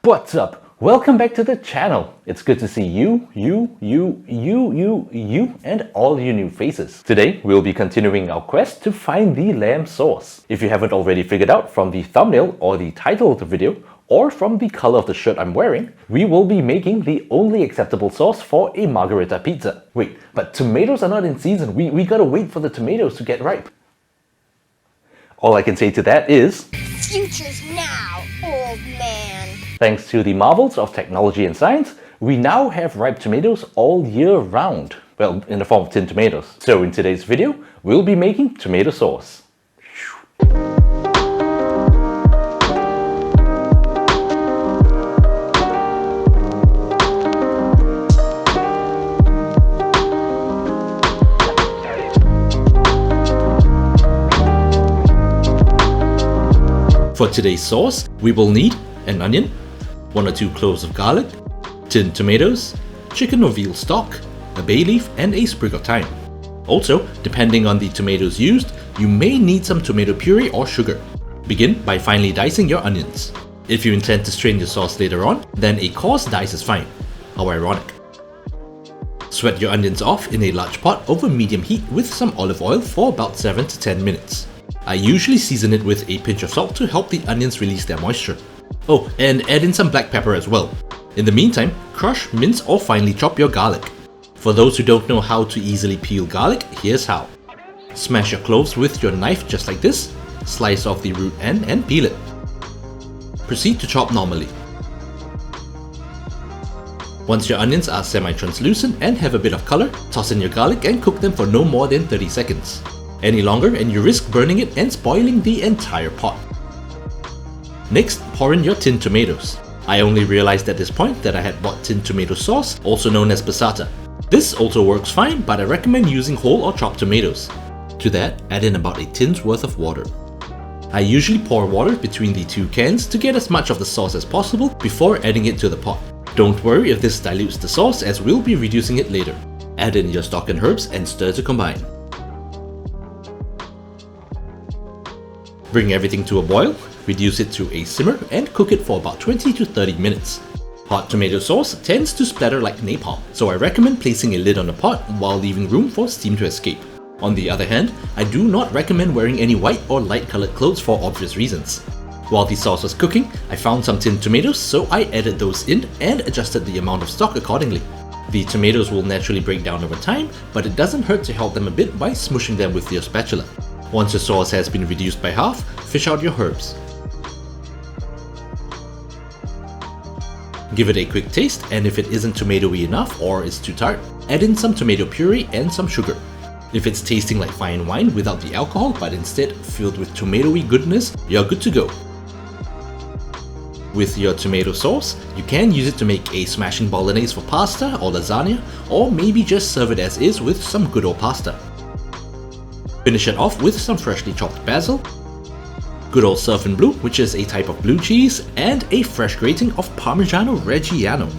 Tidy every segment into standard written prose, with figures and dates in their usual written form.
What's up? Welcome back to the channel. It's good to see you, and all you new faces. Today, we'll be continuing our quest to find the lamb sauce. If you haven't already figured out from the thumbnail or the title of the video, or from the color of the shirt I'm wearing, we will be making the only acceptable sauce for a margherita pizza. Wait, but tomatoes are not in season. We gotta wait for the tomatoes to get ripe. All I can say to that is, future's now, old man. thanks to the marvels of technology and science, we now have ripe tomatoes all year round. Well, in the form of tinned tomatoes. So in today's video, we'll be making tomato sauce. For today's sauce, we will need an onion, 1 or 2 cloves of garlic, tinned tomatoes, chicken or veal stock, a bay leaf and a sprig of thyme. Also, depending on the tomatoes used, you may need some tomato puree or sugar. Begin by finely dicing your onions. If you intend to strain your sauce later on, then a coarse dice is fine. How ironic. Sweat your onions off in a large pot over medium heat with some olive oil for about 7 to 10 minutes. I usually season it with a pinch of salt to help the onions release their moisture. Oh, and add in some black pepper as well. In the meantime, crush, mince or finely chop your garlic. For those who don't know how to easily peel garlic, here's how. Smash your cloves with your knife just like this, slice off the root end and peel it. Proceed to chop normally. Once your onions are semi-translucent and have a bit of color, toss in your garlic and cook them for no more than 30 seconds. Any longer and you risk burning it and spoiling the entire pot. Next, pour in your tinned tomatoes. I only realized at this point that I had bought tinned tomato sauce, also known as passata. This also works fine, but I recommend using whole or chopped tomatoes. To that, add in about a tin's worth of water. I usually pour water between the 2 cans to get as much of the sauce as possible before adding it to the pot. Don't worry if this dilutes the sauce, as we'll be reducing it later. Add in your stock and herbs and stir to combine. Bring everything to a boil, reduce it to a simmer and cook it for about 20 to 30 minutes. Hot tomato sauce tends to splatter like napalm, so I recommend placing a lid on the pot while leaving room for steam to escape. On the other hand, I do not recommend wearing any white or light colored clothes for obvious reasons. While the sauce was cooking, I found some tinned tomatoes, so I added those in and adjusted the amount of stock accordingly. The tomatoes will naturally break down over time, but it doesn't hurt to help them a bit by smushing them with your spatula. Once your sauce has been reduced by half, fish out your herbs. Give it a quick taste, and if it isn't tomatoey enough or is too tart, add in some tomato puree and some sugar. If it's tasting like fine wine without the alcohol but instead filled with tomatoey goodness, you're good to go. With your tomato sauce, you can use it to make a smashing bolognese for pasta or lasagna, or maybe just serve it as is with some good old pasta. Finish it off with some freshly chopped basil, good old surf and blue, which is a type of blue cheese, and a fresh grating of Parmigiano Reggiano.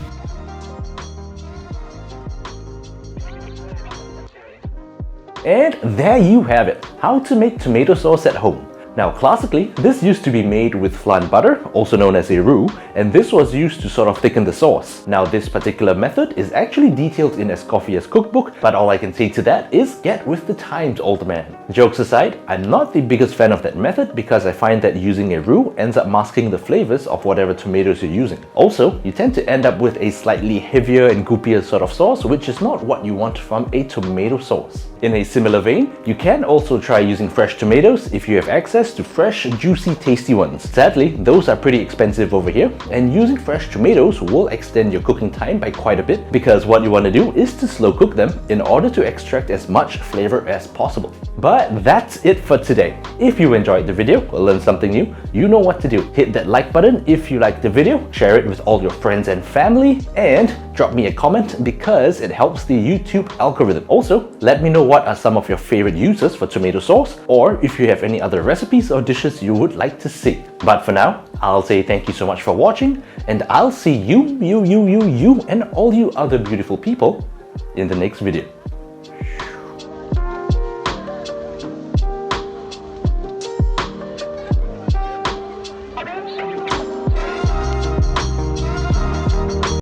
And there you have it, how to make tomato sauce at home. Now classically, this used to be made with flan butter, also known as a roux, and this was used to sort of thicken the sauce. Now this particular method is actually detailed in Escoffier's cookbook, but all I can say to that is get with the times, old man. Jokes aside, I'm not the biggest fan of that method because I find that using a roux ends up masking the flavors of whatever tomatoes you're using. Also, you tend to end up with a slightly heavier and goopier sort of sauce, which is not what you want from a tomato sauce. In a similar vein, you can also try using fresh tomatoes if you have access to fresh, juicy, tasty ones. Sadly, those are pretty expensive over here, and using fresh tomatoes will extend your cooking time by quite a bit because what you want to do is to slow cook them in order to extract as much flavor as possible. But that's it for today. If you enjoyed the video or learned something new, you know what to do. Hit that like button if you liked the video, share it with all your friends and family, and drop me a comment because it helps the YouTube algorithm. Also, let me know what are some of your favorite uses for tomato sauce, or if you have any other recipes or dishes you would like to see. But for now, I'll say thank you so much for watching, and I'll see you and all you other beautiful people in the next video.